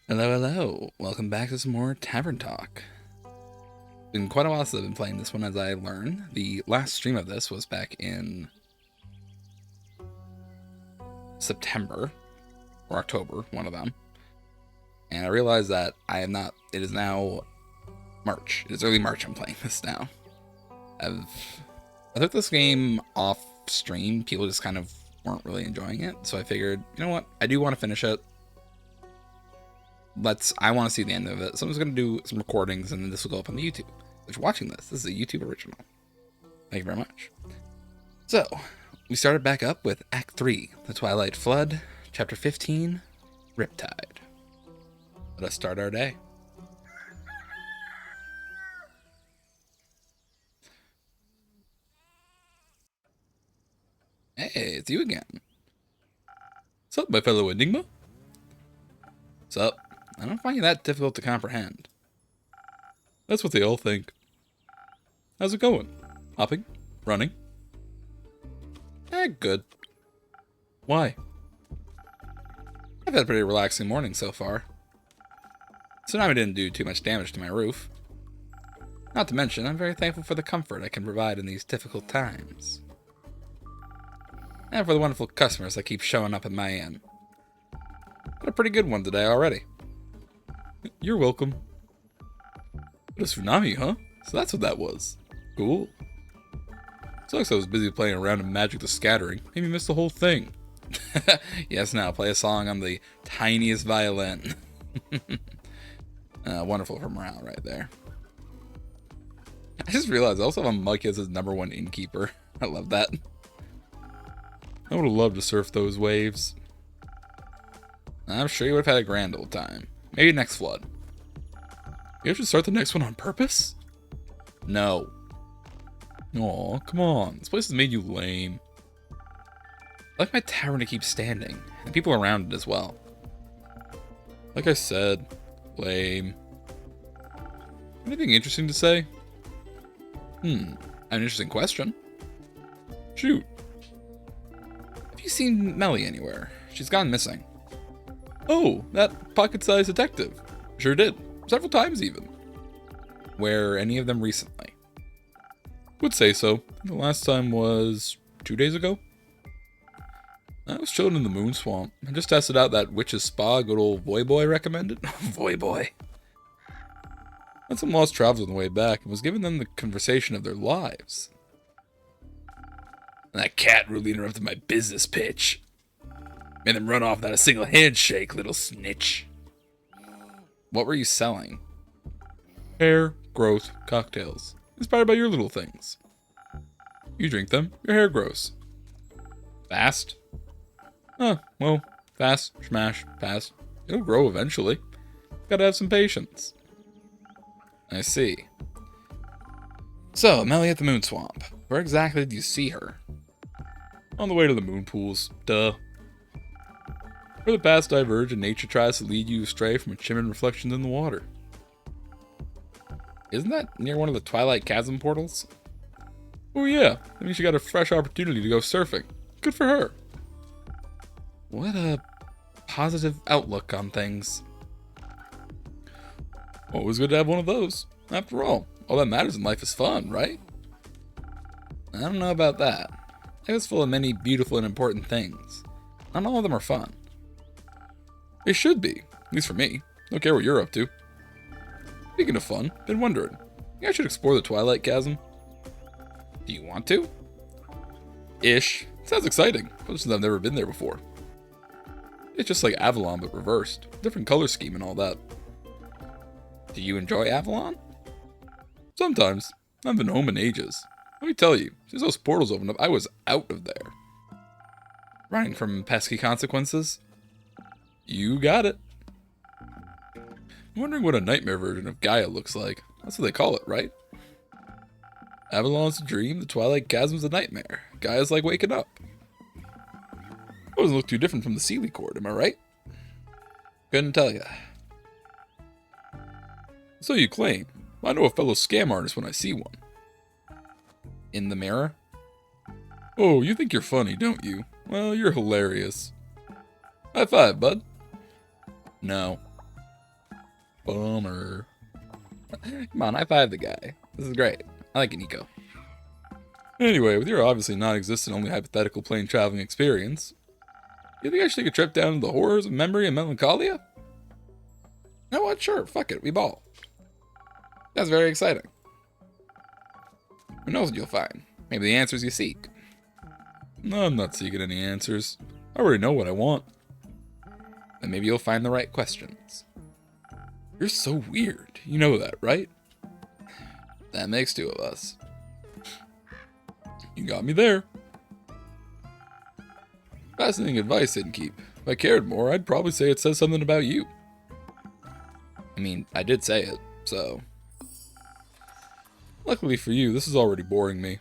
Hello, hello. Welcome back to some more Tavern Talk. Been quite a while since I've been playing this one as I learn. The last stream of this was back in September or October, one of them. And I realized that it is now March. It is early March I'm playing this now. I took this game off stream. People just kind of weren't really enjoying it. So I figured, you know what? I do want to finish it. I want to see the end of it. So I'm just going to do some recordings and then this will go up on the YouTube. If you're watching this is a YouTube original. Thank you very much. So, we started back up with Act 3, The Twilight Flood, Chapter 15, Riptide. Let us start our day. Hey, it's you again. What's up, my fellow Enigma? What's up? I don't find you that difficult to comprehend. That's what they all think. How's it going? Hopping? Running? Good. Why? I've had a pretty relaxing morning so far. Tsunami didn't do too much damage to my roof. Not to mention, I'm very thankful for the comfort I can provide in these difficult times. And for the wonderful customers that keep showing up at my inn. Got a pretty good one today already. You're welcome. What a tsunami, huh? So that's what that was. Cool. Sucks I was busy playing around in Magic the Scattering. Made me miss the whole thing. Yes, now play a song on the tiniest violin. Wonderful for morale right there. I just realized I also have a Mike as his #1 innkeeper. I love that. I would have loved to surf those waves. I'm sure you would have had a grand old time. Maybe next flood. You should start the next one on purpose? No. Aw, come on. This place has made you lame. I like my tavern to keep standing, and people around it as well. Like I said, lame. Anything interesting to say? An interesting question. Shoot. Have you seen Melli anywhere? She's gone missing. Oh, that pocket-sized detective. Sure did. Several times even. Were any of them recently? Would say so. The last time was 2 days ago. I was chilling in the Moon Swamp. I just tested out that witch's spa good old Voyboy recommended. Voyboy. Had some lost travelers on the way back and was giving them the conversation of their lives. And that cat really interrupted my business pitch. Made them run off without a single handshake, little snitch. What were you selling? Hair, growth, cocktails. Inspired by your little things. You drink them, your hair grows. Fast? Well, fast, smash, fast. It'll grow eventually. Gotta have some patience. I see. So, Melli at the Moon Swamp. Where exactly did you see her? On the way to the moon pools. Duh. Where the paths diverge and nature tries to lead you astray from its shimmering reflections in the water. Isn't that near one of the Twilight Chasm portals? Oh yeah, that means she got a fresh opportunity to go surfing. Good for her. What a positive outlook on things. Always good to have one of those. After all that matters in life is fun, right? I don't know about that. Life is full of many beautiful and important things. Not all of them are fun. It should be, at least for me. Don't care what you're up to. Speaking of fun, been wondering, I should explore the Twilight Chasm. Do you want to? Ish. Sounds exciting, but since I've never been there before. It's just like Avalon, but reversed. Different color scheme and all that. Do you enjoy Avalon? Sometimes. I haven't been home in ages. Let me tell you, since those portals opened up, I was out of there. Running from pesky consequences? You got it. I'm wondering what a nightmare version of Gaia looks like. That's what they call it, right? Avalon's a dream, the Twilight Chasm's a nightmare. Gaia's like waking up. Doesn't look too different from the Sealy Cord, am I right? Couldn't tell ya. So you claim. I know a fellow scam artist when I see one. In the mirror? Oh, you think you're funny, don't you? Well, you're hilarious. High five, bud. No. Bummer. Come on, high five the guy. This is great. I like it, Nico. Anyway, with your obviously non-existent, only hypothetical plane traveling experience, you think I should take a trip down to the horrors of memory and melancholia? You know what? Sure, fuck it, we ball. That's very exciting. Who knows what you'll find? Maybe the answers you seek. No, I'm not seeking any answers. I already know what I want. And maybe you'll find the right questions. You're so weird. You know that, right? That makes two of us. You got me there. Fascinating advice, Innkeep. If I cared more, I'd probably say it says something about you. I mean, I did say it, so... Luckily for you, this is already boring me.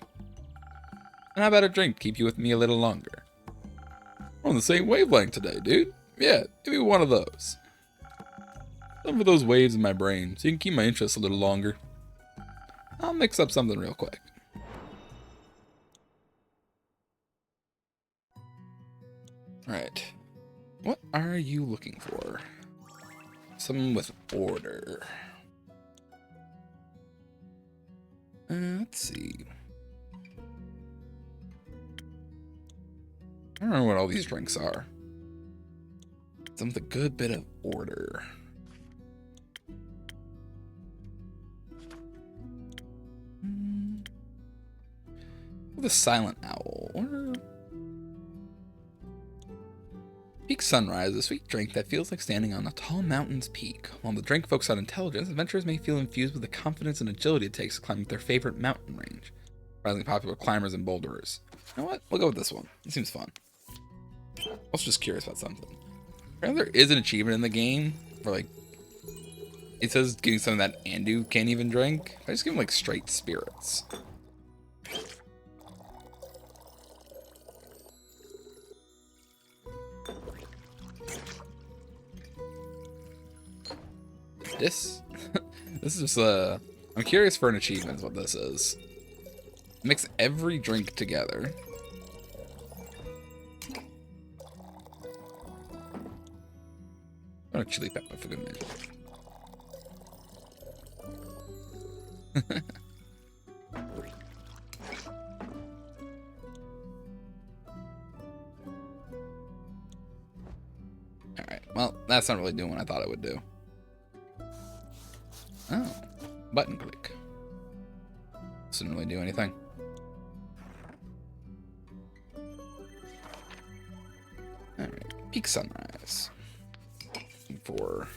And how about a drink to keep you with me a little longer? We're on the same wavelength today, dude. Yeah, give me one of those. Some of those waves in my brain, so you can keep my interest a little longer. I'll mix up something real quick. Right. What are you looking for? Someone with order. Let's see. I don't know what all these drinks are. Some with a good bit of order. With a silent owl. Or... Peak Sunrise, a sweet drink that feels like standing on a tall mountain's peak. While the drink focuses on intelligence, adventurers may feel infused with the confidence and agility it takes to climb their favorite mountain range. Surprisingly popular with climbers and boulderers. You know what? We'll go with this one. It seems fun. I was just curious about something. Apparently there is an achievement in the game where, like, it says getting something that Andu can't even drink. I just give him, like, straight spirits. This is just I'm curious for an achievement is what this is. Mix every drink together. Oh, chili pepper for good measure. Alright, well, that's not really doing what I thought it would do. Oh, button click. This didn't really do anything. Alright, Peak Sunrise. For...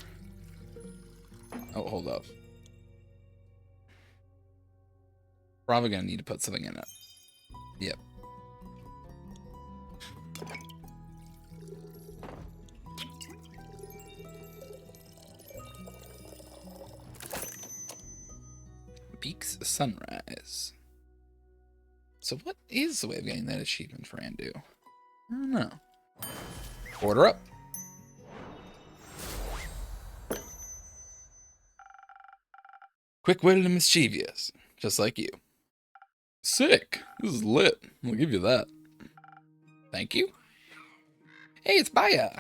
Oh, hold up. Probably gonna need to put something in it. Yep. Peaks Sunrise. So what is the way of getting that achievement for Andu? I don't know. Order up. Quick-witted and mischievous, just like you. Sick. This is lit. I'll give you that. Thank you. Hey, it's Baya.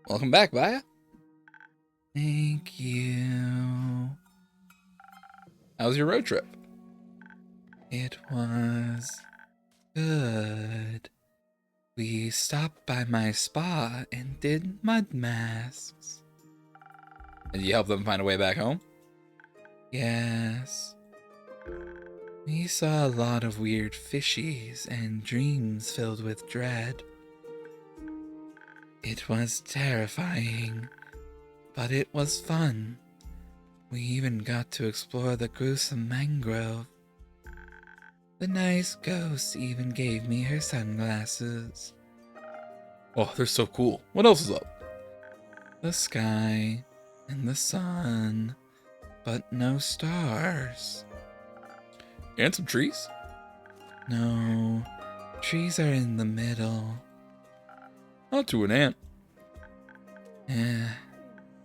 Welcome back, Baya. Thank you. How was your road trip? It was good. We stopped by my spa and did mud masks. Did you help them find a way back home? Yes. We saw a lot of weird fishies and dreams filled with dread. It was terrifying, but it was fun. We even got to explore the gruesome mangrove. The nice ghost even gave me her sunglasses. Oh, they're so cool. What else is up? The sky and the sun, but no stars. And some trees? No, trees are in the middle. Not to an ant.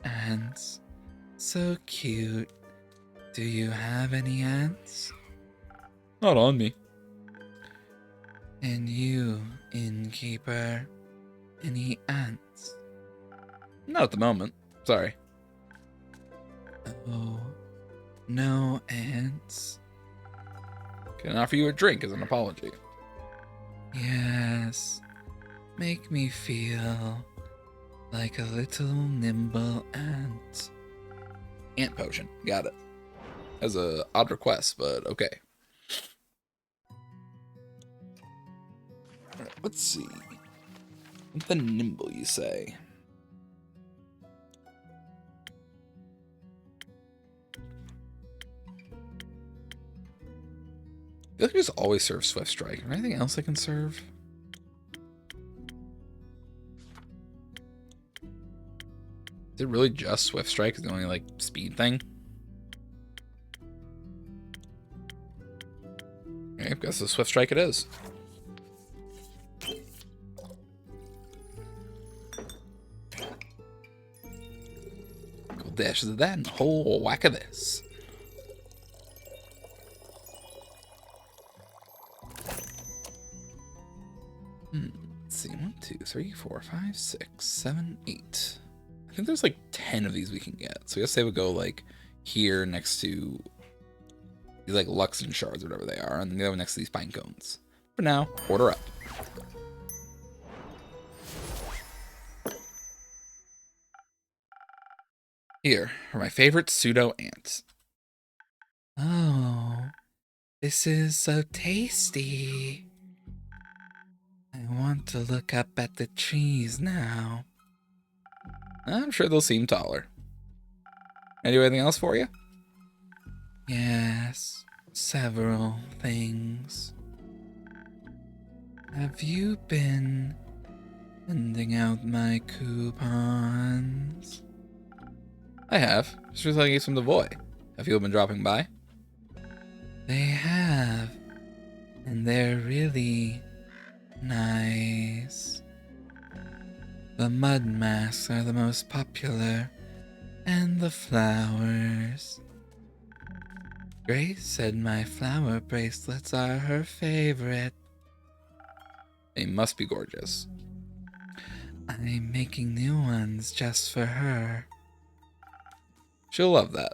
Ants. So cute. Do you have any ants? Not on me. And you, innkeeper, any ants? Not at the moment. Sorry. Oh, no, ants. Can I offer you a drink as an apology? Yes, make me feel like a little nimble ant. Ant potion. Got it. As a odd request, but okay. Alright, let's see. Something nimble, you say? I feel like I just always serve Swift Strike. Is there anything else I can serve? Is it really just Swift Strike? Is the only, like, speed thing? Okay, I guess the Swift Strike it is. Couple dashes of that and a whole whack of this. Let's see. 1, 2, 3, 4, 5, 6, 7, 8. I think there's like 10 of these we can get. So I guess they would go like here next to these like Luxon shards or whatever they are, and then the other one next to these pine cones. For now, order up. Here are my favorite pseudo ants. Oh, this is so tasty. I want to look up at the trees now. I'm sure they'll seem taller. Can I do anything else for you? Yes, several things. Have you been sending out my coupons? I have. Just recently I gave some to Voy. Have you been dropping by? They have, and they're really nice. The mud masks are the most popular, and the flowers. Grace said my flower bracelets are her favorite. They must be gorgeous. I'm making new ones just for her. She'll love that.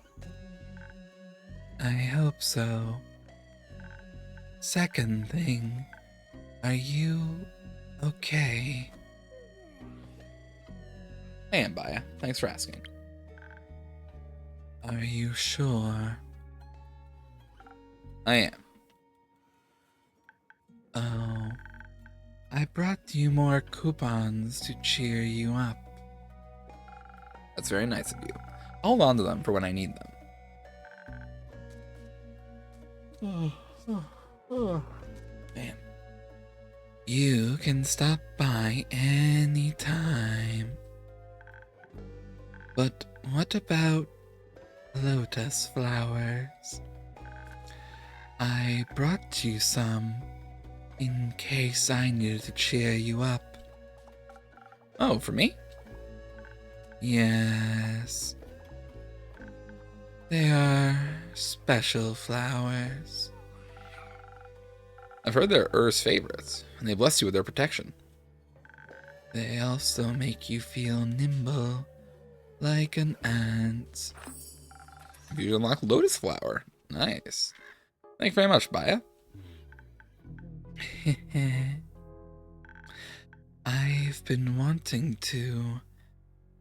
I hope so. Second thing, are you okay? I am, Baya. Thanks for asking. Are you sure? I am. Oh, I brought you more coupons to cheer you up. That's very nice of you. I'll hold on to them for when I need them. Man. You can stop by anytime. But what about lotus flowers? I brought you some in case I needed to cheer you up. Oh, for me? Yes. They are special flowers. I've heard they're Ur's favorites, and they bless you with their protection. They also make you feel nimble, like an ant. You unlock Lotus Flower. Nice. Thank you very much, Baya. I've been wanting to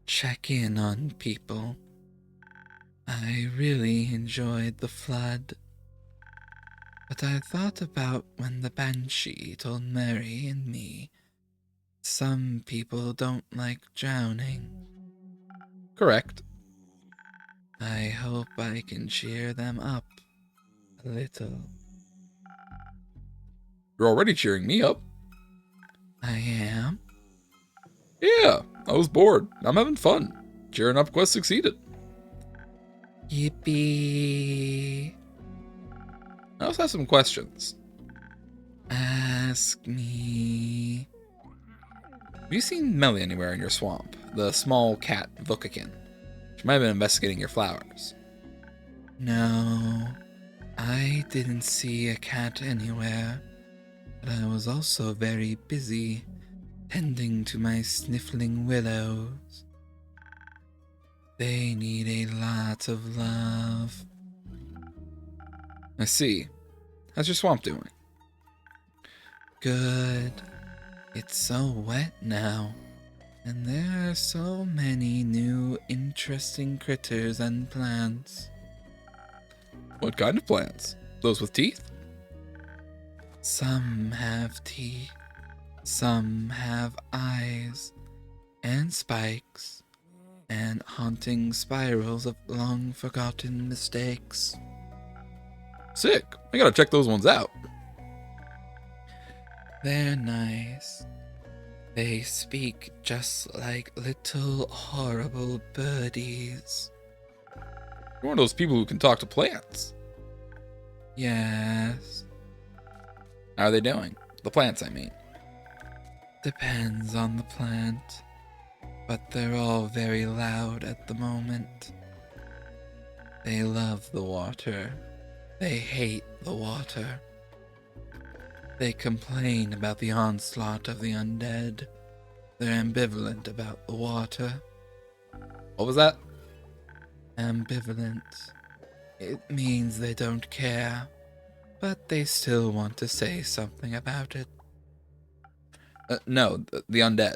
check in on people. I really enjoyed the flood. But I thought about when the Banshee told Mary and me some people don't like drowning. Correct. I hope I can cheer them up a little. You're already cheering me up. I am? Yeah, I was bored. I'm having fun. Cheering up quest succeeded. Yippee! I also have some questions. Ask me. Have you seen Melli anywhere in your swamp? The small cat Vukakin. She might have been investigating your flowers. No, I didn't see a cat anywhere, but I was also very busy tending to my sniffling willows. They need a lot of love. I see. How's your swamp doing? Good. It's so wet now. And there are so many new interesting critters and plants. What kind of plants? Those with teeth? Some have teeth, some have eyes, and spikes, and haunting spirals of long-forgotten mistakes. Sick. I gotta check those ones out. They're nice. They speak just like little horrible birdies. You're one of those people who can talk to plants. Yes, How are they doing? The plants, I mean. depends on the plant, but they're all very loud at the moment. They love the water. They hate the water. They complain about the onslaught of the undead. They're ambivalent about the water. What was that? Ambivalent. It means they don't care, but they still want to say something about it. No, the undead.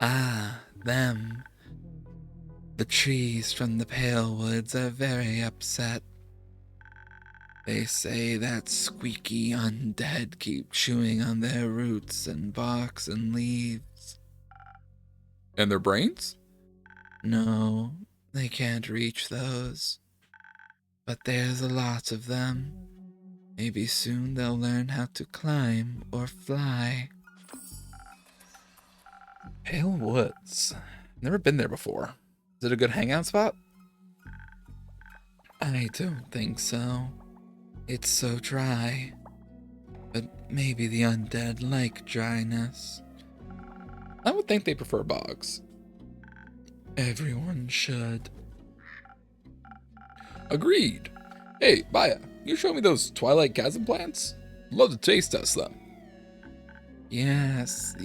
Ah, them. The trees from the Pale Woods are very upset. They say that squeaky undead keep chewing on their roots and barks and leaves. And their brains? No, they can't reach those. But there's a lot of them. Maybe soon they'll learn how to climb or fly. Pale Woods. Never been there before. Is it a good hangout spot? I don't think so. It's so dry. But maybe the undead like dryness. I would think they prefer bogs. Everyone should. Agreed. Hey, Baya, you show me those Twilight Chasm plants? Love to taste test them. Yes.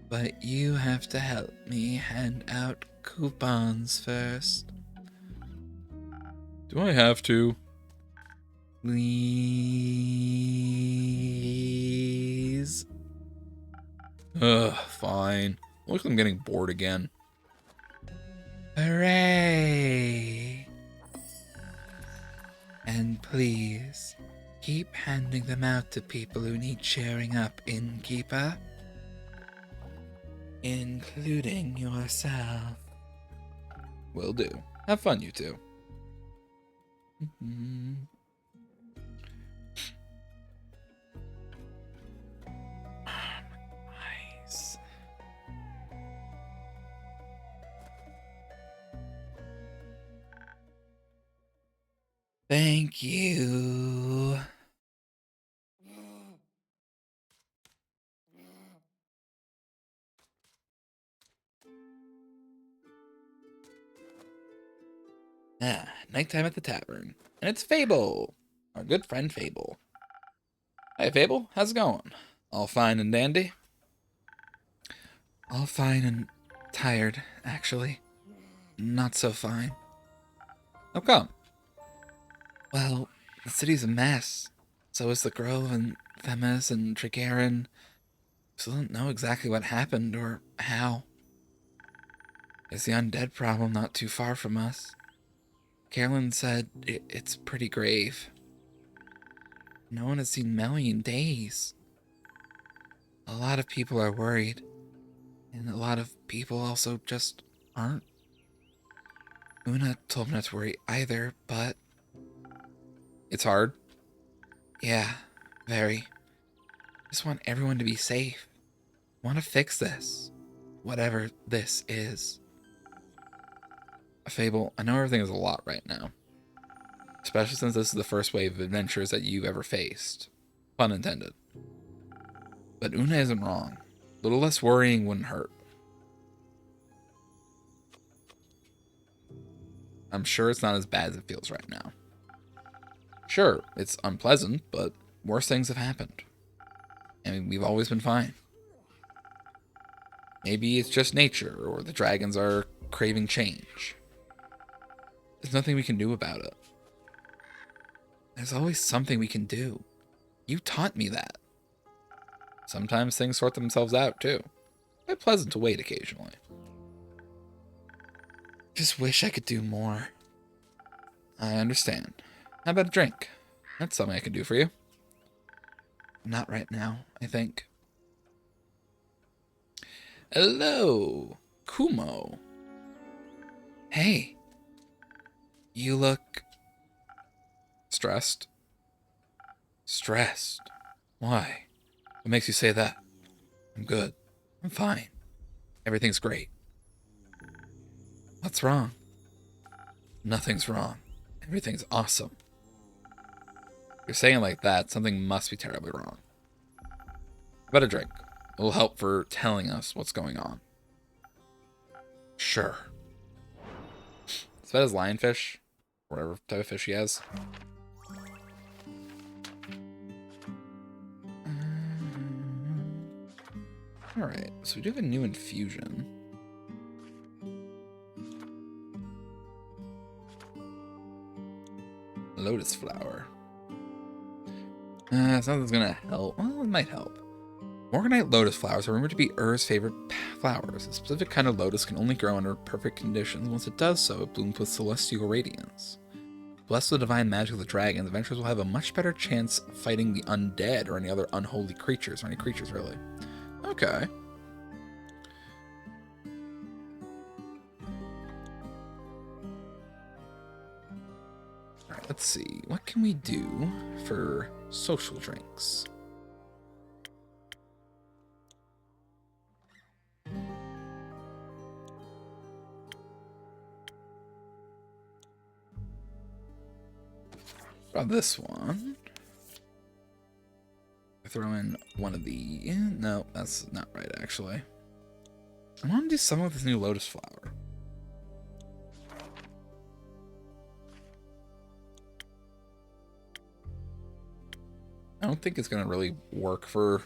But you have to help me hand out coupons first. Do I have to? Please. Fine. Looks like I'm getting bored again. Hooray! And please, keep handing them out to people who need cheering up, innkeeper. Including yourself. Will do. Have fun, you two. Nice. Thank you. Nighttime at the tavern. And it's Fable. Our good friend Fable. Hey, Fable. How's it going? All fine and dandy? All fine and tired, actually. Not so fine. How come? Well, the city's a mess. So is the Grove and Themis and Trigarin. Still don't know exactly what happened or how. There's the undead problem not too far from us. Carolyn said it's pretty grave. No one has seen Melli in days. A lot of people are worried. And a lot of people also just aren't. Una told me not to worry either, but... It's hard. Yeah, very. Just want everyone to be safe. Want to fix this. Whatever this is. Fable, I know everything is a lot right now. Especially since this is the first wave of adventures that you've ever faced. Pun intended. But Una isn't wrong. A little less worrying wouldn't hurt. I'm sure it's not as bad as it feels right now. Sure, it's unpleasant, but worse things have happened. I mean, we've always been fine. Maybe it's just nature, or the dragons are craving change. There's nothing we can do about it. There's always something we can do. You taught me that. Sometimes things sort themselves out, too. Quite pleasant to wait occasionally. Just wish I could do more. I understand. How about a drink? That's something I can do for you. Not right now, I think. Hello, Kumo. Hey. You look... stressed. Stressed? Why? What makes you say that? I'm good. I'm fine. Everything's great. What's wrong? Nothing's wrong. Everything's awesome. If you're saying it like that, something must be terribly wrong. How about a drink? It will help for telling us what's going on. Sure. Is that his lionfish? Whatever type of fish he has. Alright, so we do have a new infusion. Lotus flower. Something's gonna help. Well, it might help. Morganite lotus flowers are rumored to be Ur's favorite flowers. A specific kind of lotus can only grow under perfect conditions. Once it does so, it blooms with celestial radiance. Blessed with the divine magic of the dragons, adventurers will have a much better chance of fighting the undead or any other unholy creatures, or any creatures really. Okay. Alright, let's see. What can we do for social drinks? About this one. Throw in one of the... No, that's not right, actually. I want to do something with this new lotus flower. I don't think it's going to really work for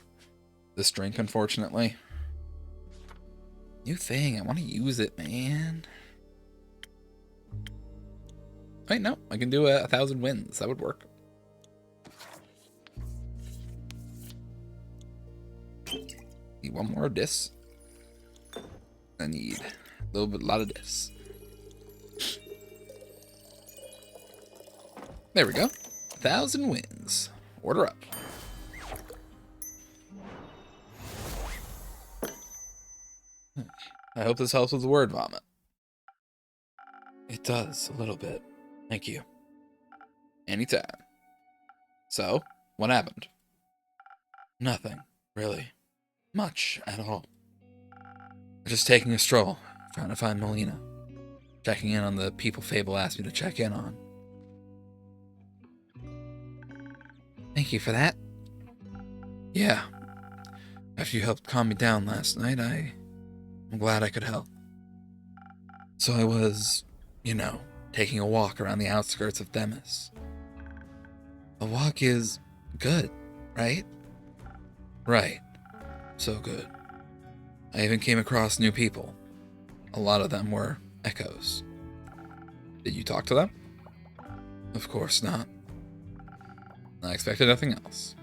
this drink, unfortunately. New thing. I want to use it, man. Wait, no. I can do 1,000 wins. That would work. Need one more of this. I need a lot of this. There we go. 1,000 wins. Order up. I hope this helps with the word vomit. It does, a little bit. Thank you. Anytime. So, what happened? Nothing, really. Much at all. Just taking a stroll, trying to find Melina. Checking in on the people Fable asked me to check in on. Thank you for that. Yeah. After you helped calm me down last night, I'm glad I could help. So I was, taking a walk around the outskirts of Themis. A walk is good, right? Right. So good. I even came across new people. A lot of them were echoes. Did you talk to them? Of course not. I expected nothing else.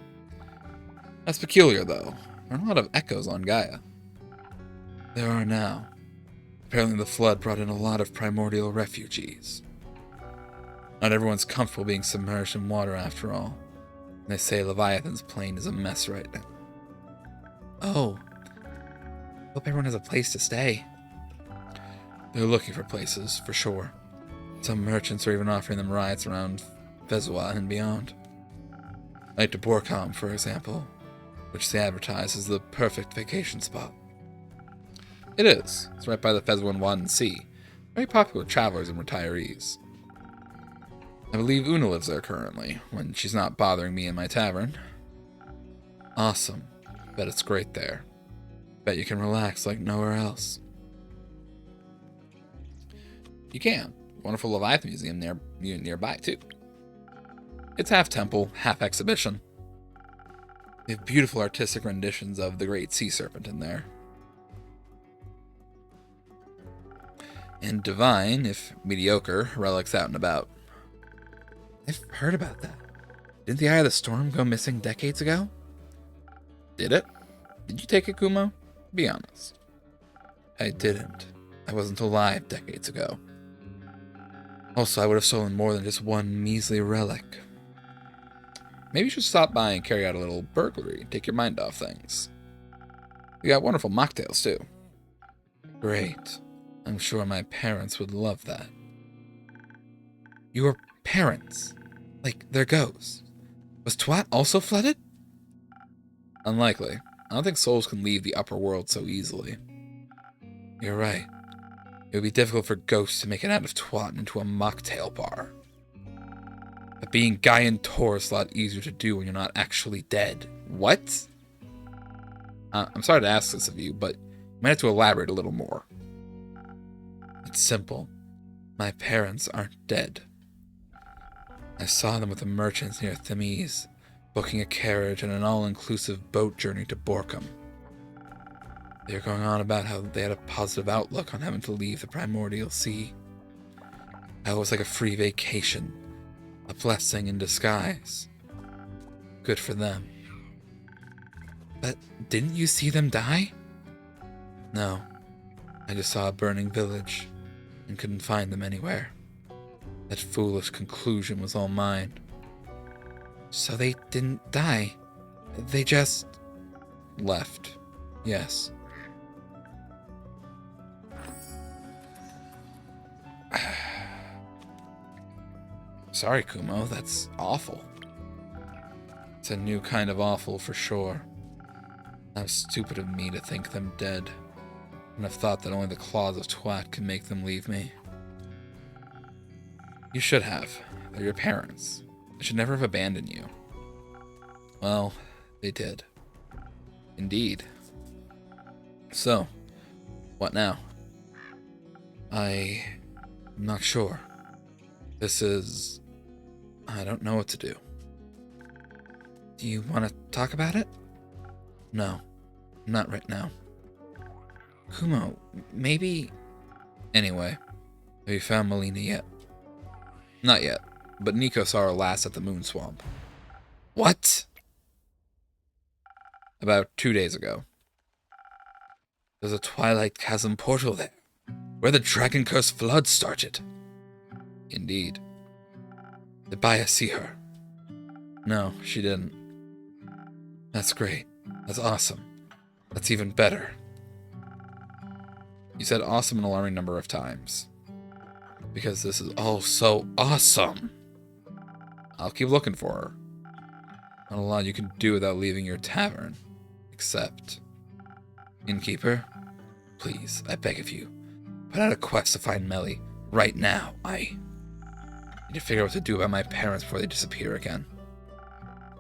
That's peculiar, though. There are a lot of echoes on Gaia. There are now. Apparently the flood brought in a lot of primordial refugees. Not everyone's comfortable being submerged in water after all. They say Leviathan's plane is a mess right now. Oh. Hope everyone has a place to stay. They're looking for places, for sure. Some merchants are even offering them rides around Phesoa and beyond. Like to Borcom, for example, which they advertise as the perfect vacation spot. It is. It's right by the Phesoan Sea. Very popular with travelers and retirees. I believe Una lives there currently, when she's not bothering me in my tavern. Awesome. Bet it's great there. Bet you can relax like nowhere else. You can. Wonderful Leviathan Museum nearby, too. It's half temple, half exhibition. They have beautiful artistic renditions of the great sea serpent in there. And divine, if mediocre, relics out and about. I've heard about that. Didn't the Eye of the Storm go missing decades ago? Did it? Did you take it, Kumo? Be honest. I didn't. I wasn't alive decades ago. Also, I would have stolen more than just one measly relic. Maybe you should stop by and carry out a little burglary, take your mind off things. We got wonderful mocktails, too. Great. I'm sure my parents would love that. Your parents? Like, their ghosts? Was Twat also flooded? Unlikely. I don't think souls can leave the upper world so easily. You're right. It would be difficult for ghosts to make it out of Twat into a mocktail bar. But being Gaian Tor is a lot easier to do when you're not actually dead. What? I'm sorry to ask this of you, but you might have to elaborate a little more. It's simple. My parents aren't dead. I saw them with the merchants near Thames, booking a carriage and an all-inclusive boat journey to Borkum. They were going on about how they had a positive outlook on having to leave the primordial sea. How it was like a free vacation, a blessing in disguise. Good for them. But didn't you see them die? No. I just saw a burning village and couldn't find them anywhere. That foolish conclusion was all mine. So they didn't die. They just left. Yes. Sorry, Kumo, that's awful. It's a new kind of awful for sure. How stupid of me to think them dead, and I've thought that only the claws of Twat can make them leave me. You should have. They're your parents. They should never have abandoned you. Well, they did. Indeed. So, what now? I'm not sure. I don't know what to do. Do you want to talk about it? No, not right now. Kumo, maybe... Anyway, have you found Melina yet? Not yet, but Nico saw her last at the Moon Swamp. What? About 2 days ago. There's a Twilight Chasm portal there, where the Dragon Curse flood started. Indeed. Did Baya see her? No, she didn't. That's great. That's awesome. That's even better. You said awesome an alarming number of times. Because this is all so awesome. I'll keep looking for her. Not a lot you can do without leaving your tavern. Except... Innkeeper, please, I beg of you, put out a quest to find Melli right now. I need to figure out what to do about my parents before they disappear again.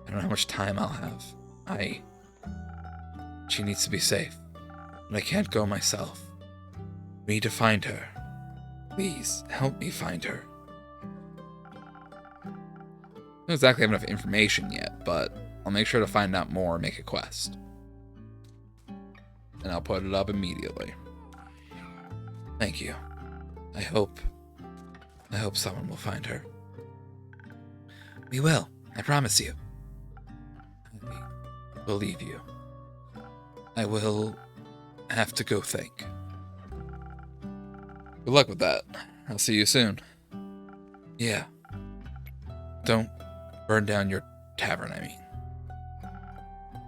I don't know how much time I'll have. She needs to be safe, and I can't go myself. We need to find her. Please, help me find her. I don't exactly have enough information yet, but I'll make sure to find out more and make a quest. And I'll put it up immediately. Thank you. I hope someone will find her. We will, I promise you. I believe you. I will have to go think. Good luck with that. I'll see you soon. Yeah. Don't burn down your tavern, I mean.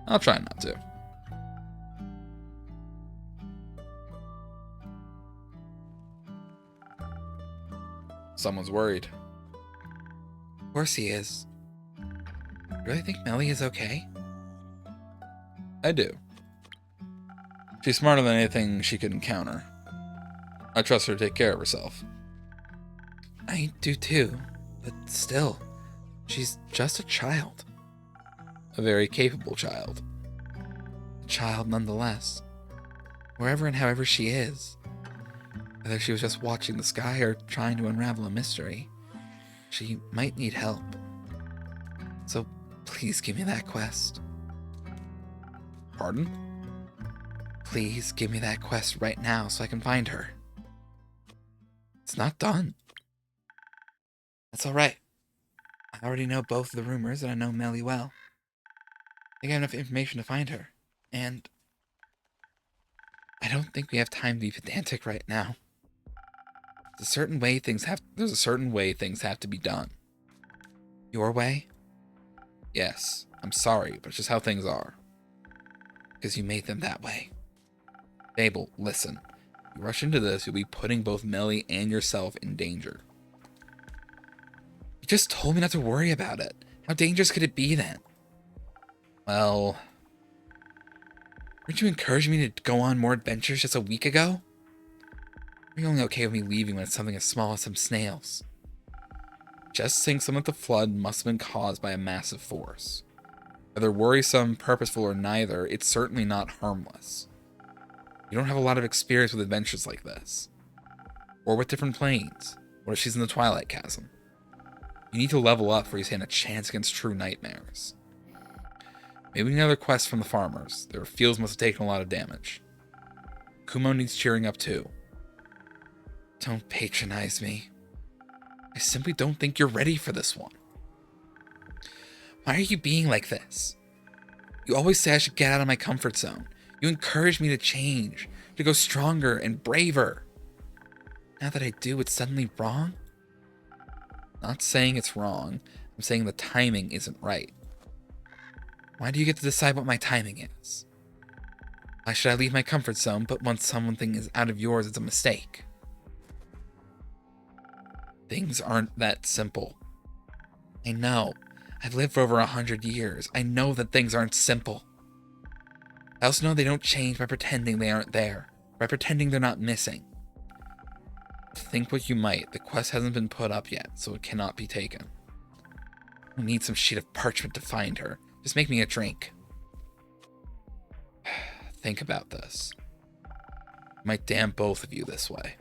I'll try not to. Someone's worried. Of course he is. You really think Melli is okay? I do. She's smarter than anything she could encounter. I trust her to take care of herself. I do too, but still, she's just a child. A very capable child. A child nonetheless. Wherever and however she is. Whether she was just watching the sky or trying to unravel a mystery, she might need help. So please give me that quest. Pardon? Please give me that quest right now so I can find her. It's not done. That's alright. I already know both of the rumors, and I know Melli well. I got enough information to find her. And I don't think we have time to be pedantic right now. There's a certain way things have to be done. Your way? Yes. I'm sorry, but it's just how things are. Because you made them that way. Fable, listen. If you rush into this, you'll be putting both Melli and yourself in danger. You just told me not to worry about it. How dangerous could it be then? Well, weren't you encouraging me to go on more adventures just a week ago? Are you only okay with me leaving when it's something as small as some snails? Just think some of the flood must have been caused by a massive force. Whether worrisome, purposeful, or neither, it's certainly not harmless. You don't have a lot of experience with adventures like this. Or with different planes. What if she's in the Twilight Chasm? You need to level up before you stand a chance against true nightmares. Maybe another quest from the farmers. Their fields must have taken a lot of damage. Kumo needs cheering up too. Don't patronize me. I simply don't think you're ready for this one. Why are you being like this? You always say I should get out of my comfort zone. You encourage me to change, to go stronger and braver. Now that I do, it's suddenly wrong? Not saying it's wrong. I'm saying the timing isn't right. Why do you get to decide what my timing is? Why should I leave my comfort zone, but once something is out of yours, it's a mistake? Things aren't that simple. I know. I've lived for over 100 years. I know that things aren't simple. I also know they don't change by pretending they aren't there, by pretending they're not missing. Think what you might, the quest hasn't been put up yet, so it cannot be taken. I need some sheet of parchment to find her. Just make me a drink. Think about this. I might damn both of you this way.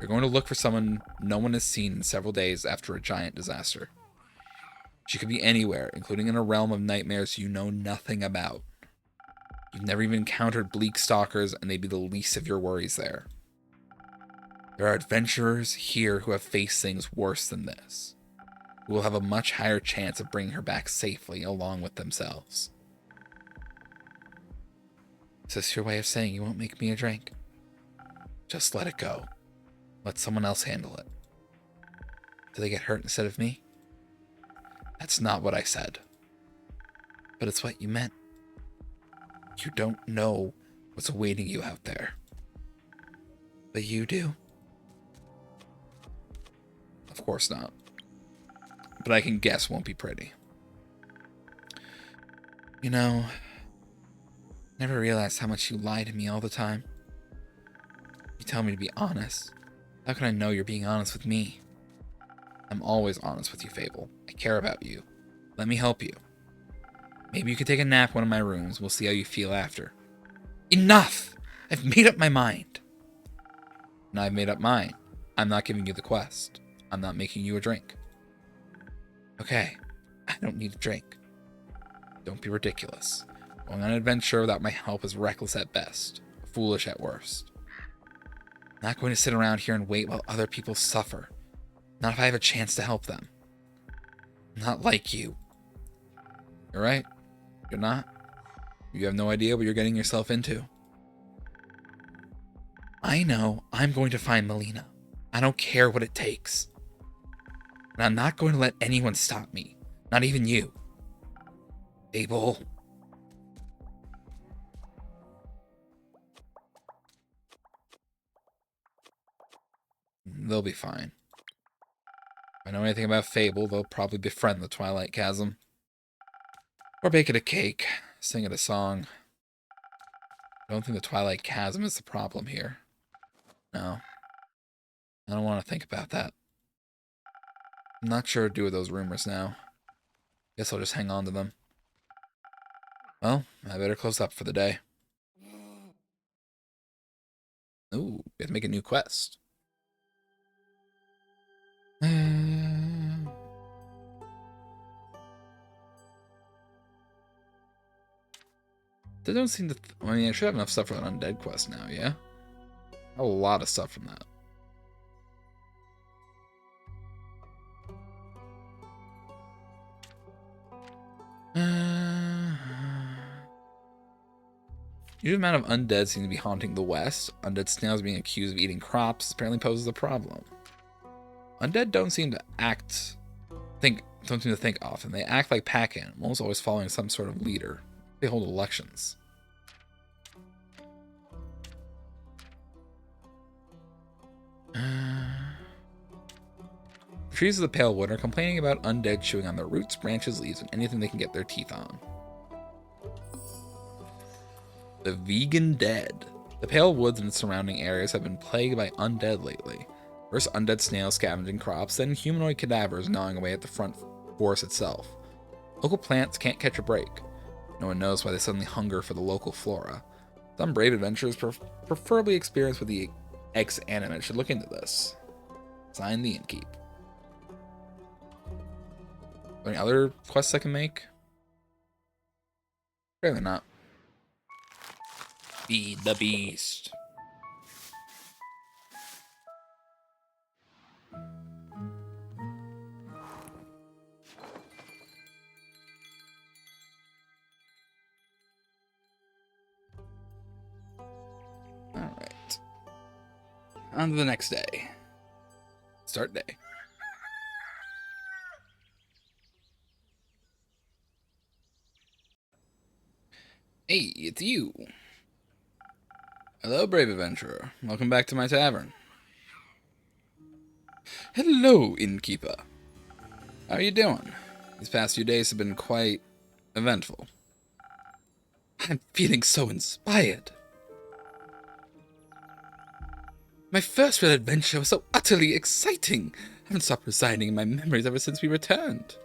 You're going to look for someone no one has seen in several days after a giant disaster. She could be anywhere, including in a realm of nightmares you know nothing about. You've never even encountered bleak stalkers, and they'd be the least of your worries there. There are adventurers here who have faced things worse than this, who will have a much higher chance of bringing her back safely along with themselves. Is this your way of saying you won't make me a drink? Just let it go. Let someone else handle it. Do they get hurt instead of me? That's not what I said. But it's what you meant. You don't know what's awaiting you out there. But you do. Of course not. But I can guess won't be pretty. You know, I never realized how much you lie to me all the time. You tell me to be honest. How can I know you're being honest with me? I'm always honest with you, Fable. I care about you. Let me help you. Maybe you could take a nap in one of my rooms. We'll see how you feel after. Enough! I've made up my mind. And I've made up mine. I'm not giving you the quest. I'm not making you a drink. Okay, I don't need a drink. Don't be ridiculous. Going on an adventure without my help is reckless at best, foolish at worst. I'm not going to sit around here and wait while other people suffer. Not if I have a chance to help them. I'm not like you. You're right. You're not. You have no idea what you're getting yourself into. I know I'm going to find Melina. I don't care what it takes. And I'm not going to let anyone stop me. Not even you. Fable. They'll be fine. If I know anything about Fable, they'll probably befriend the Twilight Chasm. Or bake it a cake, sing it a song. I don't think the Twilight Chasm is the problem here. No. I don't want to think about that. I'm not sure what to do with those rumors now. Guess I'll just hang on to them. Well, I better close up for the day. Ooh, we have to make a new quest. They don't seem to... I mean, I should have enough stuff for that undead quest now, yeah? A lot of stuff from that. Uh, Huge amount of undead seem to be haunting the west. Undead snails being accused of eating crops apparently poses a problem. Undead don't seem to think often. They act like pack animals, always following some sort of leader. They hold elections. The trees of the Pale Wood are complaining about undead chewing on their roots, branches, leaves, and anything they can get their teeth on. The Vegan Dead. The Pale Woods and its surrounding areas have been plagued by undead lately. First undead snails scavenging crops, then humanoid cadavers gnawing away at the front forest itself. Local plants can't catch a break. No one knows why they suddenly hunger for the local flora. Some brave adventurers, preferably experienced with the ex-animate, should look into this. Sign the Innkeep. Any other quests I can make? Apparently not. Feed the beast. Alright. On to the next day. Start day. Hey, it's you. Hello, brave adventurer. Welcome back to my tavern. Hello, innkeeper. How are you doing? These past few days have been quite eventful. I'm feeling so inspired. My first real adventure was so utterly exciting. I haven't stopped residing in my memories ever since we returned.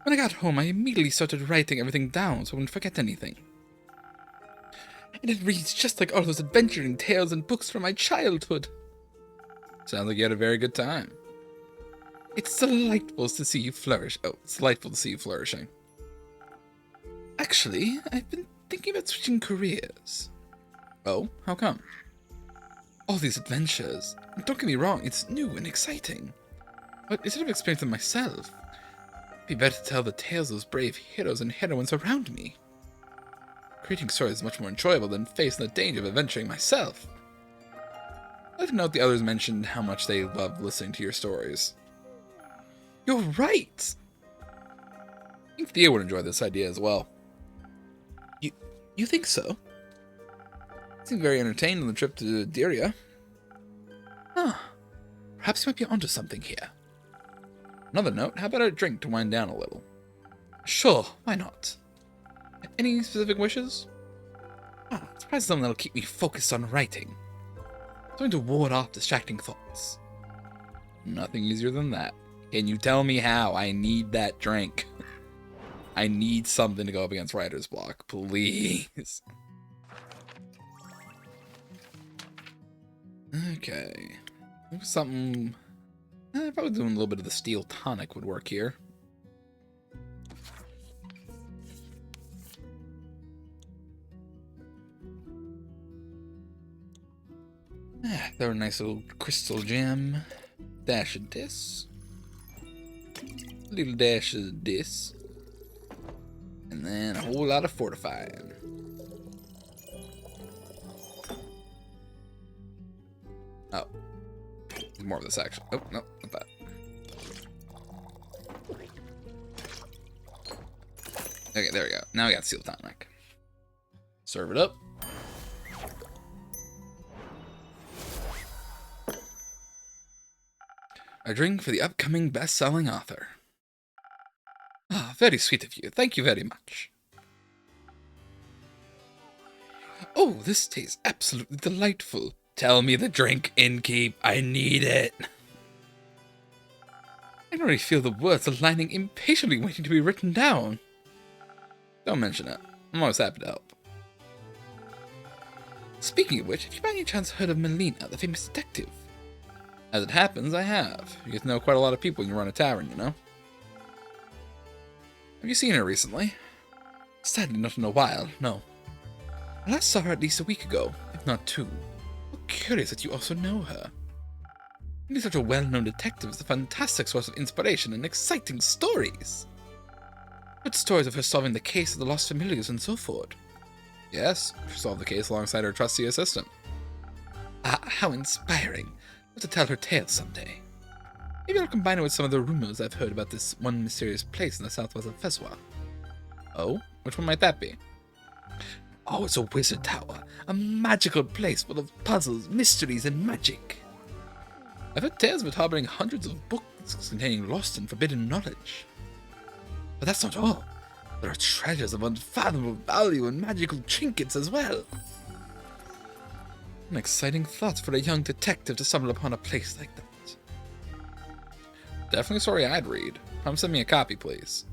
When I got home, I immediately started writing everything down so I wouldn't forget anything. And it reads just like all those adventuring tales and books from my childhood. Sounds like you had a very good time. It's delightful to see you flourish. Oh, it's delightful to see you flourishing. Actually, I've been thinking about switching careers. Oh, how come? All these adventures. Don't get me wrong, it's new and exciting. But instead of experiencing them myself, it'd be better to tell the tales of those brave heroes and heroines around me. Creating stories is much more enjoyable than facing the danger of adventuring myself. I'd like to note the others mentioned how much they loved listening to your stories. You're right! I think Thea would enjoy this idea as well. You think so? Seemed very entertained on the trip to Diria. Huh. Perhaps you might be onto something here. Another note, how about a drink to wind down a little? Sure, why not? Any specific wishes? It's probably something that'll keep me focused on writing. Something to ward off distracting thoughts. Nothing easier than that. Can you tell me how? I need that drink. I need something to go up against writer's block, please. Okay. Maybe something... probably doing a little bit of the steel tonic would work here. Throw a nice little crystal gem. Dash of this. A little dash of this. And then a whole lot of fortifying. Oh. More of this action. Oh, no, not that. Okay, there we go. Now we got steel tonic. Serve it up. A drink for the upcoming best-selling author. Ah, very sweet of you. Thank you very much. Oh, this tastes absolutely delightful. Tell me the drink, innkeep. I need it. I can already feel the words aligning impatiently waiting to be written down. Don't mention it. I'm always happy to help. Speaking of which, have you by any chance heard of Melina, the famous detective? As it happens, I have. You get to know quite a lot of people when you run a tavern, you know? Have you seen her recently? Sadly, not in a while, no. I last saw her at least a week ago, if not two. How curious that you also know her. Being such a well-known detective is a fantastic source of inspiration and exciting stories. Heard stories of her solving the case of the lost familiars and so forth. Yes, she solved the case alongside her trusty assistant. Ah, how inspiring. I'll have to tell her tale someday. Maybe I'll combine it with some of the rumors I've heard about this one mysterious place in the southwest of Phesoa. Oh? Which one might that be? Oh, it's a wizard tower. A magical place full of puzzles, mysteries, and magic. I've heard tales of it harboring hundreds of books containing lost and forbidden knowledge. But that's not all. There are treasures of unfathomable value and magical trinkets as well. An exciting thought for a young detective to stumble upon a place like that. Definitely a story I'd read. Come send me a copy, please.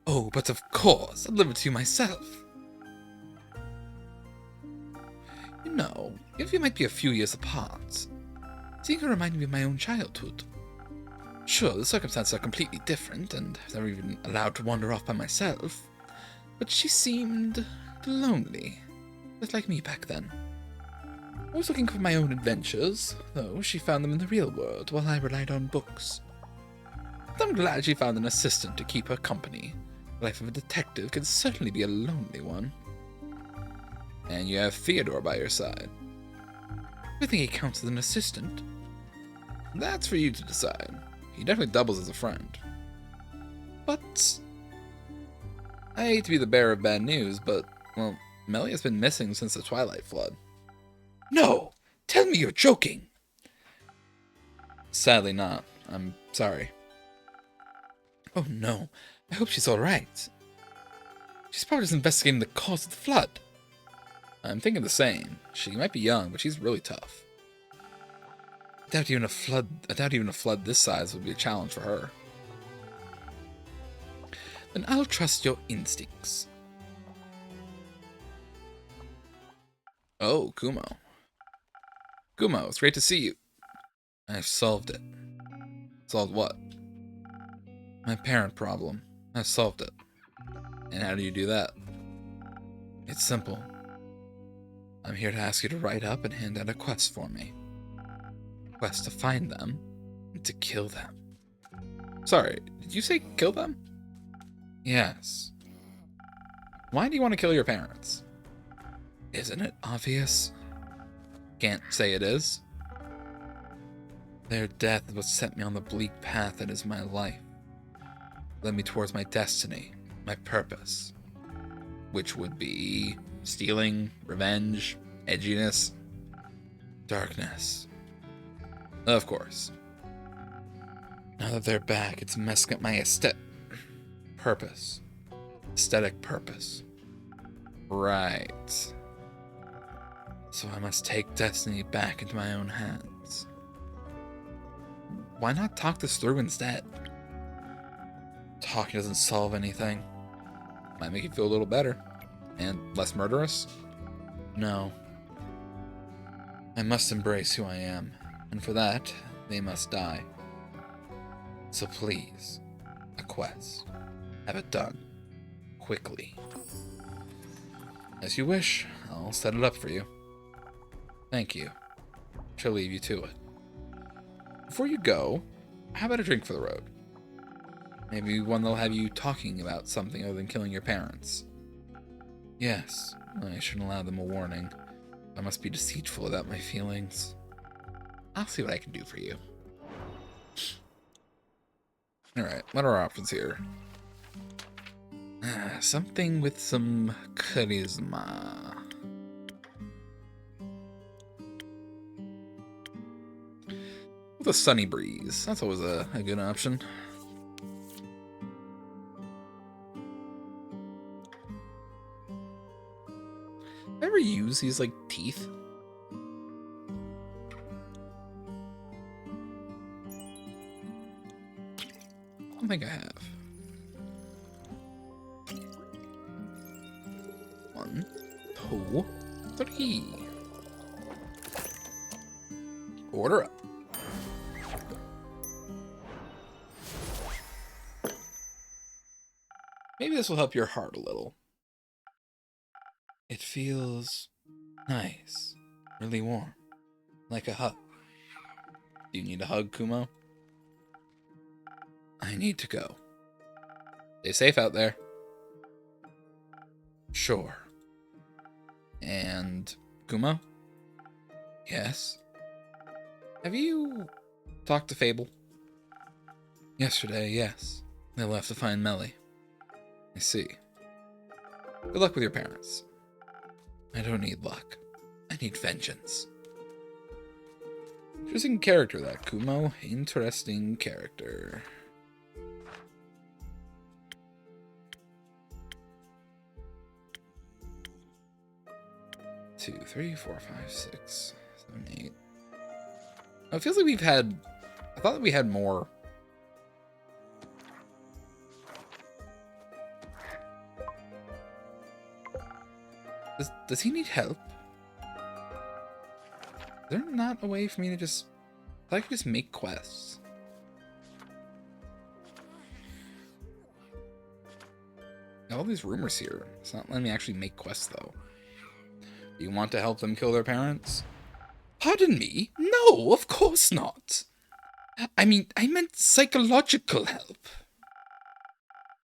Oh, but of course, I'll deliver it to you myself. You know, even if we might be a few years apart, seeing her reminded me of my own childhood. Sure, the circumstances are completely different, and I've never even allowed to wander off by myself, but she seemed lonely, just like me back then. I was looking for my own adventures, though she found them in the real world while I relied on books. But I'm glad she found an assistant to keep her company. The life of a detective can certainly be a lonely one. And you have Theodore by your side. I think he counts as an assistant. That's for you to decide. He definitely doubles as a friend. But I hate to be the bearer of bad news, but, well, Melli has been missing since the Twilight Flood. No! Tell me you're joking! Sadly not. I'm sorry. Oh no, I hope she's alright. She's probably just investigating the cause of the flood. I'm thinking the same. She might be young, but she's really tough. I doubt even a flood this size would be a challenge for her. Then I'll trust your instincts. Oh, Kumo. Kumo, it's great to see you. I've solved it. Solved what? My parent problem. I've solved it. And how do you do that? It's simple. I'm here to ask you to write up and hand out a quest for me. A quest to find them and to kill them. Sorry, did you say kill them? Yes. Why do you want to kill your parents? Isn't it obvious? Can't say it is. Their death is what set me on the bleak path that is my life. Led me towards my destiny, my purpose. Which would be stealing, revenge, edginess, darkness. Of course. Now that they're back, it's messing up my purpose. Aesthetic purpose. Right. So I must take destiny back into my own hands. Why not talk this through instead? Talking doesn't solve anything. Might make you feel a little better. And less murderous? No. I must embrace who I am, and for that, they must die. So please, a quest. Have it done. Quickly. As you wish, I'll set it up for you. Thank you. Shall leave you to it. Before you go, how about a drink for the road? Maybe one that'll have you talking about something other than killing your parents. Yes, I shouldn't allow them a warning. I must be deceitful about my feelings. I'll see what I can do for you. Alright, what are our options here? Something with some charisma. With a sunny breeze. That's always a good option. Ever use these like teeth? I don't think I have. 1, 2, 3. Order up. Maybe this will help your heart a little. It feels nice, really warm, like a hug. Do you need a hug, Kumo? I need to go. Stay safe out there. Sure. And Kumo? Yes? Have you talked to Fable? Yesterday, yes. They left to find Melli. I see. Good luck with your parents. I don't need luck. I need vengeance. Interesting character, that Kumo. Interesting character. Two, three, four, five, six, 7, 8. Oh, it feels like we've had... I thought that we had more. Does he need help? Is there not a way for me to just... I could just make quests. Got all these rumors here. It's not letting me actually make quests, though. Do you want to help them kill their parents? Pardon me? No, of course not. I mean, I meant psychological help.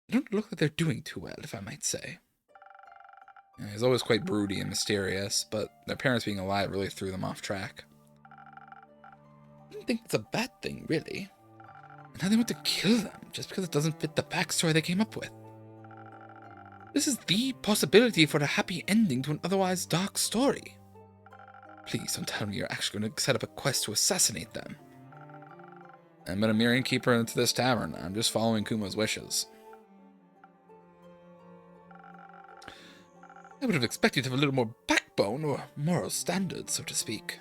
They don't look like they're doing too well, if I might say. Yeah, he's always quite broody and mysterious, but their parents being alive really threw them off track. I don't think it's a bad thing, really. And now they want to kill them, just because it doesn't fit the backstory they came up with. This is the possibility for a happy ending to an otherwise dark story. Please don't tell me you're actually going to set up a quest to assassinate them. I'm but a mere innkeeper into this tavern. I'm just following Kumo's wishes. I would have expected to have a little more backbone or moral standards, so to speak.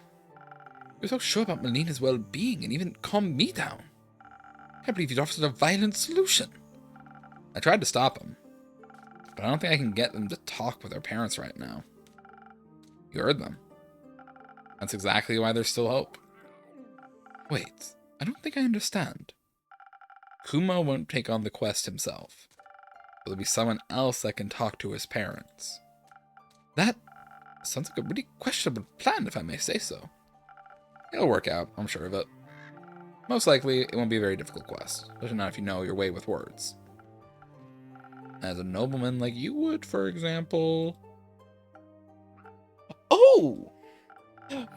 You're so sure about Melina's well-being and even calmed me down. I can't believe you'd offered a violent solution. I tried to stop him, but I don't think I can get them to talk with their parents right now. You heard them. That's exactly why there's still hope. Wait, I don't think I understand. Kumo won't take on the quest himself. There'll be someone else that can talk to his parents. That sounds like a really questionable plan, if I may say so. It'll work out, I'm sure of it. Most likely, it won't be a very difficult quest, especially not if you know your way with words. As a nobleman like you would, for example... Oh!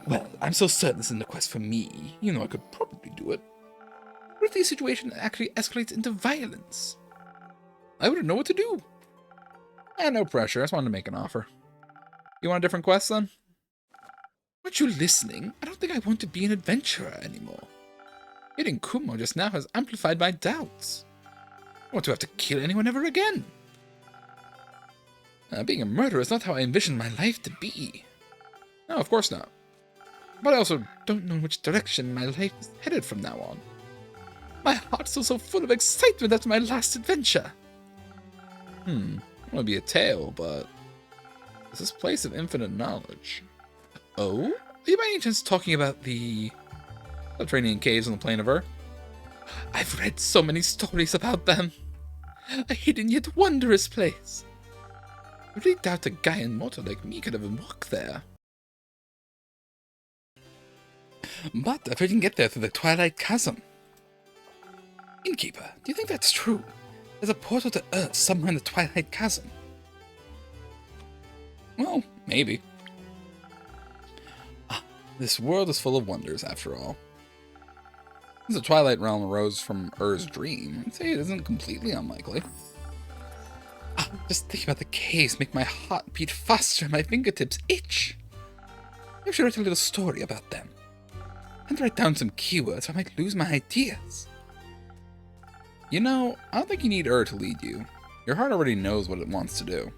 Well, I'm so certain this isn't a quest for me. You know I could probably do it. What if the situation actually escalates into violence? I wouldn't know what to do. No pressure, I just wanted to make an offer. You want a different quest, then? Aren't you listening? I don't think I want to be an adventurer anymore. Hitting Kumo just now has amplified my doubts. I want to have to kill anyone ever again. Being a murderer is not how I envisioned my life to be. No, of course not. But I also don't know in which direction my life is headed from now on. My heart's still so full of excitement after my last adventure. I want to be a tale, but... Is this place of infinite knowledge? Oh? Are you by any chance talking about the subterranean caves on the plane of Earth? I've read so many stories about them. A hidden yet wondrous place. I really doubt a guy immortal like me could even walk there. But I've heard you can get there through the Twilight Chasm. Innkeeper, do you think that's true? There's a portal to Earth somewhere in the Twilight Chasm. Well, maybe. This world is full of wonders, after all. Since the Twilight Realm arose from Ur's dream, I'd say it isn't completely unlikely. Just thinking about the caves make my heart beat faster and my fingertips itch. I should write a little story about them. And write down some keywords or I might lose my ideas. You know, I don't think you need Ur to lead you. Your heart already knows what it wants to do.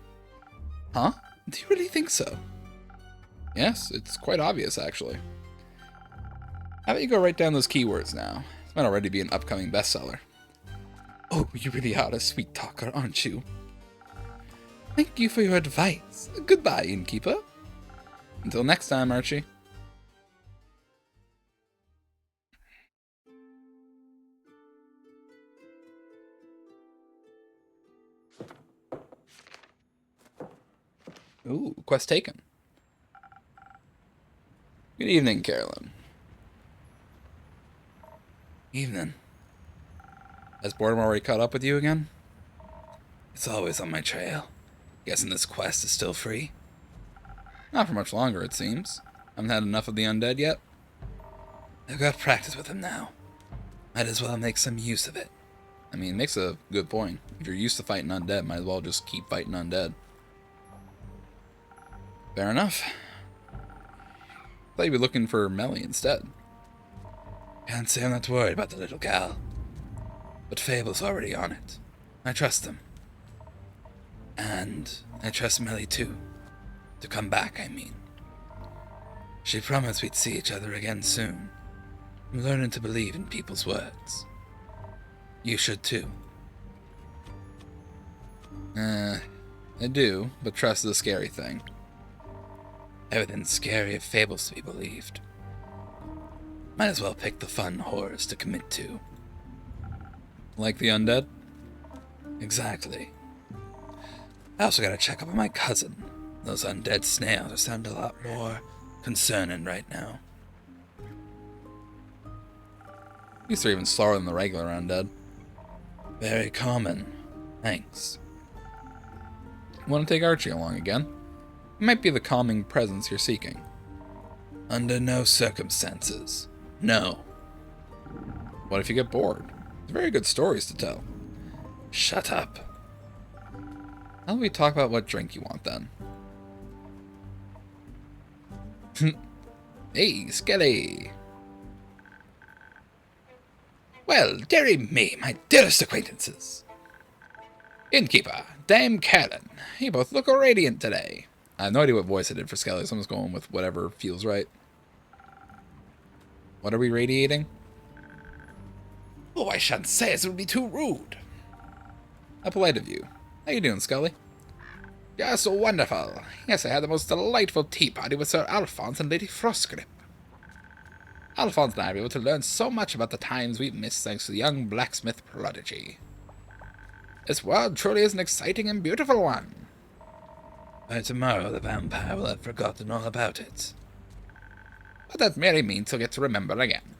Huh? Do you really think so? Yes, it's quite obvious, actually. How about you go write down those keywords now? This might already be an upcoming bestseller. Oh, you really are a sweet talker, aren't you? Thank you for your advice. Goodbye, innkeeper. Until next time, Archie. Ooh, quest taken. Good evening, Carolyn. Evening. Has boredom already caught up with you again? It's always on my trail. Guessing this quest is still free? Not for much longer, it seems. Haven't had enough of the undead yet? I've got practice with him now. Might as well make some use of it. I mean, it makes a good point. If you're used to fighting undead, might as well just keep fighting undead. Fair enough. Thought you'd be looking for melli instead. Can't say I'm not worried about the little gal. But Fable's already on it. I trust them. And I trust Melli too. To come back, I mean. She promised we'd see each other again soon. I'm learning to believe in people's words. You should too. I do, but trust is a scary thing. Everything's scary if Fable's to be believed. Might as well pick the fun horrors to commit to. Like the undead? Exactly. I also gotta check up on my cousin. Those undead snails are sounding a lot more concerning right now. These are even slower than the regular undead. Very common. Thanks. Want to take Archie along again? It might be the calming presence you're seeking. Under no circumstances. No. What if you get bored? There's very good stories to tell. Shut up. How about we talk about what drink you want then? Hey, Skelly! Well, dearie me, my dearest acquaintances. Innkeeper, Dame Callan, you both look radiant today. I have no idea what voice I did for Skelly, so I'm just going with whatever feels right. What are we radiating? Oh, I shan't say as it would be too rude. How polite of you. How you doing, Scully? You're so wonderful. Yes, I had the most delightful tea party with Sir Alphonse and Lady Frostgrip. Alphonse and I were able to learn so much about the times we've missed thanks to the young blacksmith prodigy. This world truly is an exciting and beautiful one. By tomorrow, the vampire will have forgotten all about it. But that merely means he'll get to remember again.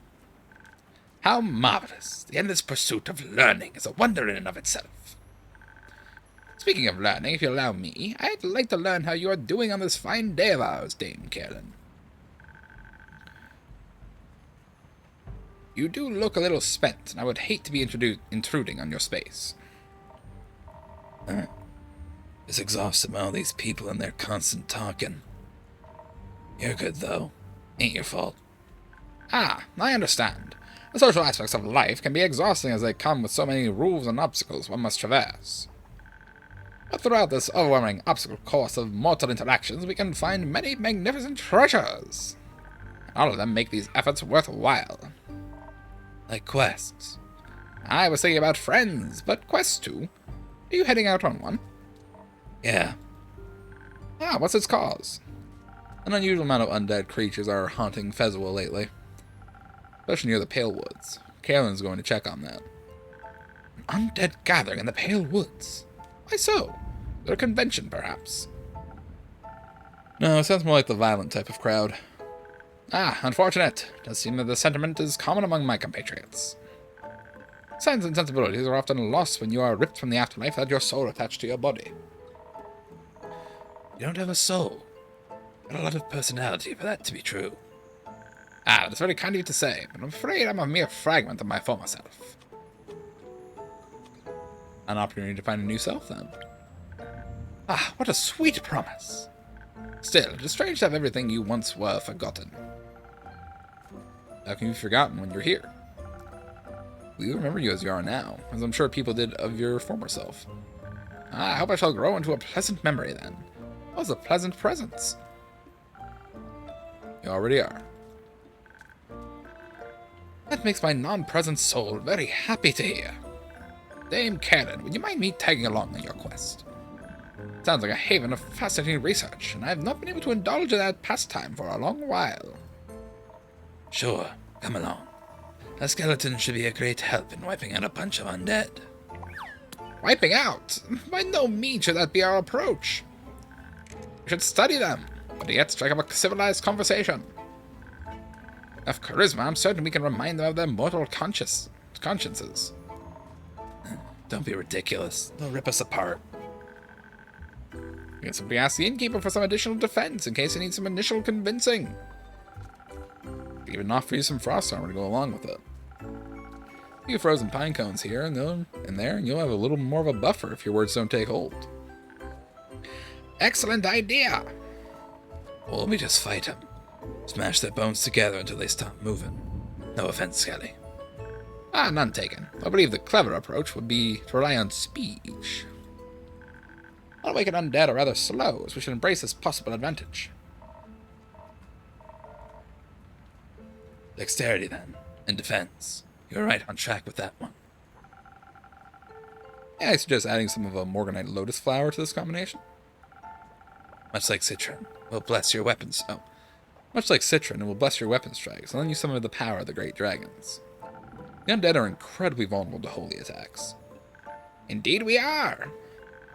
How marvelous! The endless pursuit of learning is a wonder in and of itself. Speaking of learning, if you allow me, I'd like to learn how you are doing on this fine day of ours, Dame Callan. You do look a little spent, and I would hate to be intruding on your space. It's exhausted by all these people and their constant talking. You're good, though. Ain't your fault. Ah, I understand. The social aspects of life can be exhausting as they come with so many rules and obstacles one must traverse. But throughout this overwhelming obstacle course of mortal interactions, we can find many magnificent treasures. All of them make these efforts worthwhile. Like quests. I was thinking about friends, but quests too. Are you heading out on one? Yeah. Ah, what's its cause? An unusual amount of undead creatures are haunting Phesoa lately. Especially near the Pale Woods. Kaelin's going to check on that. An undead gathering in the Pale Woods? Why so? A convention, perhaps? No, it sounds more like the violent type of crowd. Ah, unfortunate. It does seem that the sentiment is common among my compatriots. Sense and sensibilities are often lost when you are ripped from the afterlife without your soul attached to your body. You don't have a soul. Got a lot of personality for that to be true. Ah, that's very kind of you to say, but I'm afraid I'm a mere fragment of my former self. An opportunity to find a new self, then. Ah, what a sweet promise. Still, it is strange to have everything you once were forgotten. How can you be forgotten when you're here? We remember you as you are now, as I'm sure people did of your former self. Ah, I hope I shall grow into a pleasant memory then. What was a pleasant presence? You already are. That makes my non-present soul very happy to hear. Dame Callan, would you mind me tagging along on your quest? Sounds like a haven of fascinating research, and I have not been able to indulge in that pastime for a long while. Sure, come along. A skeleton should be a great help in wiping out a bunch of undead. Wiping out? By no means should that be our approach. We should study them, but yet strike up a civilized conversation. Enough charisma, I'm certain we can remind them of their mortal consciences. Don't be ridiculous. They'll rip us apart. You can simply ask the innkeeper for some additional defense in case he needs some initial convincing. Even offer you some frost armor to go along with it. A few frozen pine cones here and there, and you'll have a little more of a buffer if your words don't take hold. Excellent idea! Well, we just fight them. Smash their bones together until they stop moving. No offense, Skelly. None taken. I believe the clever approach would be to rely on speech. I'll make an undead are rather slow, as we should embrace this possible advantage. Dexterity, then, and defense. You're right on track with that one. Yeah, I suggest adding some of a Morganite lotus flower to this combination. Much like Citron, will bless your weapons. Oh, Much like Citron, it will bless your weapon strikes, and lend you some of the power of the great dragons. The undead are incredibly vulnerable to holy attacks. Indeed we are!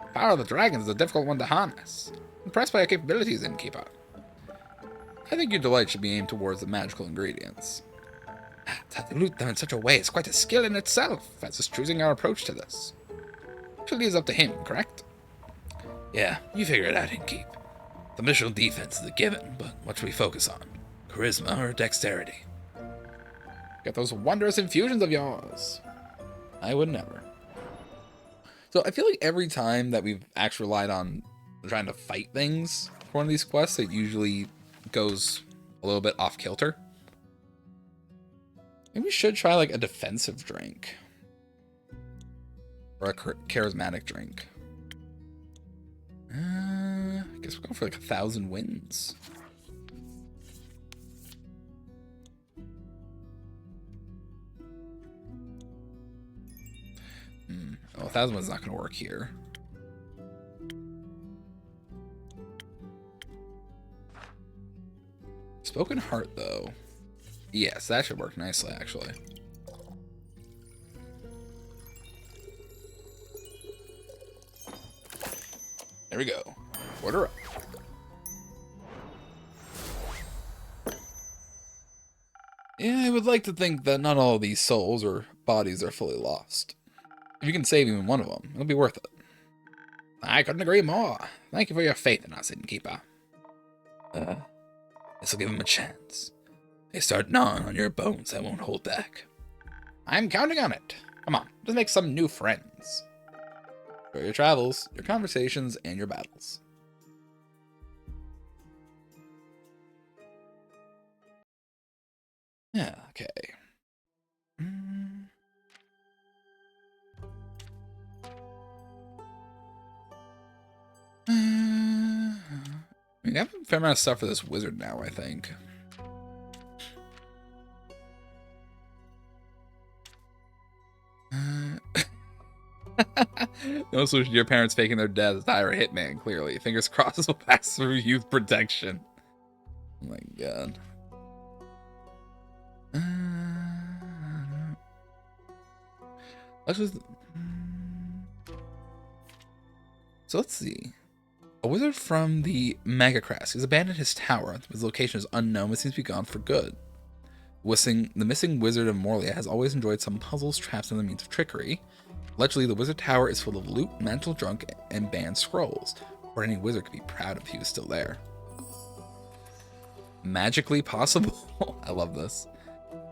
The power of the dragons is a difficult one to harness. Impressed by your capabilities, Innkeeper. I think your delight should be aimed towards the magical ingredients. To dilute them in such a way is quite a skill in itself, That's just choosing our approach to this. Actually, is up to him, correct? Yeah, you figure it out, Innkeep. The initial defense is a given, but what should we focus on? Charisma or dexterity? Get those wondrous infusions of yours. I would never. So I feel like every time that we've actually relied on trying to fight things for one of these quests, it usually goes a little bit off kilter. Maybe we should try like a defensive drink. Or a charismatic drink. I guess we're going for like 1,000 wins. Oh, 1,000 wins is not going to work here. Spoken Heart, though. Yes, that should work nicely, actually. There we go. Order up. Yeah, I would like to think that not all of these souls or bodies are fully lost. If you can save even one of them, it'll be worth it. I couldn't agree more. Thank you for your faith in us, Innkeeper. This'll give him a chance. They start gnawing on your bones, I won't hold back. I'm counting on it. Come on, let's make some new friends. Enjoy your travels, your conversations, and your battles. Yeah, okay. I have a fair amount of stuff for this wizard now, I think. No solution to your parents faking their deaths to hire a hitman, clearly. Fingers crossed this will pass through youth protection. Oh my god. So let's see. A wizard from the Megacrest has abandoned his tower. His location is unknown, but seems to be gone for good. The missing wizard of Morlia has always enjoyed some puzzles, traps, and the means of trickery. Allegedly, the wizard tower is full of loot, magical junk, and banned scrolls. Or any wizard could be proud if he was still there. Magically possible? I love this.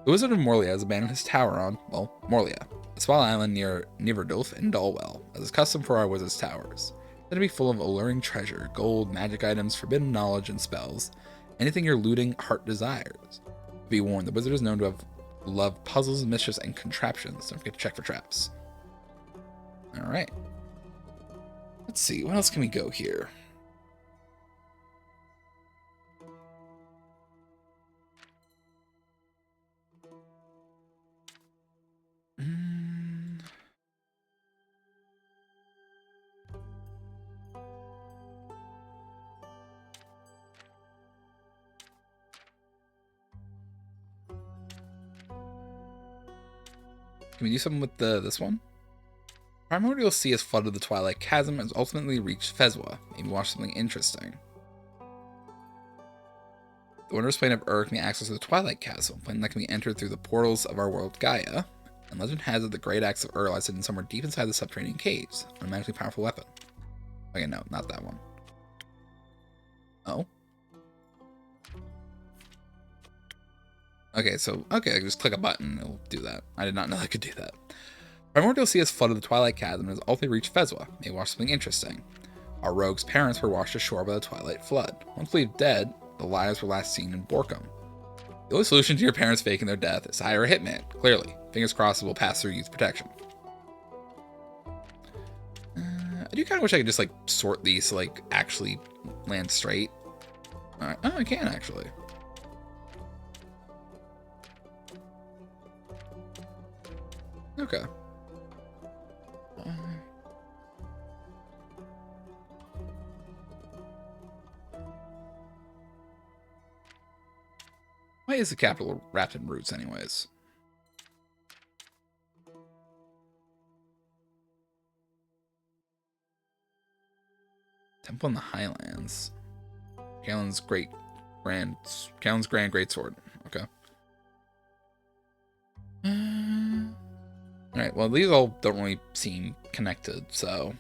The wizard of Morlia has abandoned his tower on, well, Morlia, a small island near Niverdulf and Dalwell, as is custom for our wizard's towers. Said to be full of alluring treasure, gold, magic items, forbidden knowledge, and spells. Anything your looting heart desires. Be warned, the wizard is known to have loved puzzles, mischiefs, and contraptions. Don't forget to check for traps. Alright. Let's see, what else can we go here? Can we do something with this one? Primordial Sea has flooded the Twilight Chasm and has ultimately reached Phesoa. Maybe watch something interesting. The wondrous plane of Urk may access the Twilight Castle, a plane that can be entered through the portals of our world Gaia. And legend has it the great axe of Ur lies hidden somewhere deep inside the subterranean caves. An immensely powerful weapon. Okay, no, not that one. Oh. Okay, so, okay, I just click a button, it'll do that. I did not know I could do that. Primordial Sea has flooded the Twilight Chasm and has ultimately reached Phesoa. May watch something interesting. Our rogue's parents were washed ashore by the Twilight Flood. Once believed dead, the lives were last seen in Borkum. The only solution to your parents faking their death is to hire a hitman, clearly. Fingers crossed it will pass through youth protection. I do kind of wish I could just, like, sort these to, like, actually land straight. Alright, oh, I can, actually. Okay. Why is the capital wrapped in roots, anyways? Temple in the Highlands. Callan's Grand Greatsword. Okay. Alright, well, these all don't really seem connected, so.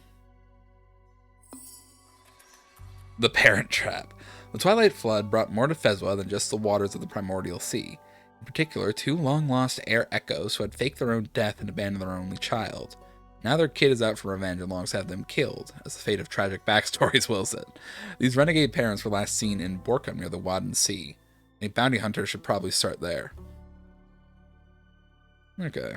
The Parent Trap. The Twilight Flood brought more to Phesoa than just the waters of the Primordial Sea. In particular, two long-lost air echoes who had faked their own death and abandoned their only child. Now their kid is out for revenge and longs to have them killed, as the fate of tragic backstories wills it. These renegade parents were last seen in Borkum near the Wadden Sea. A bounty hunter should probably start there. Okay.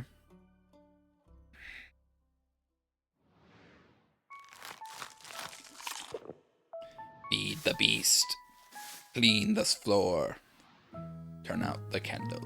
Feed the beast. Clean this floor. Turn out the candle.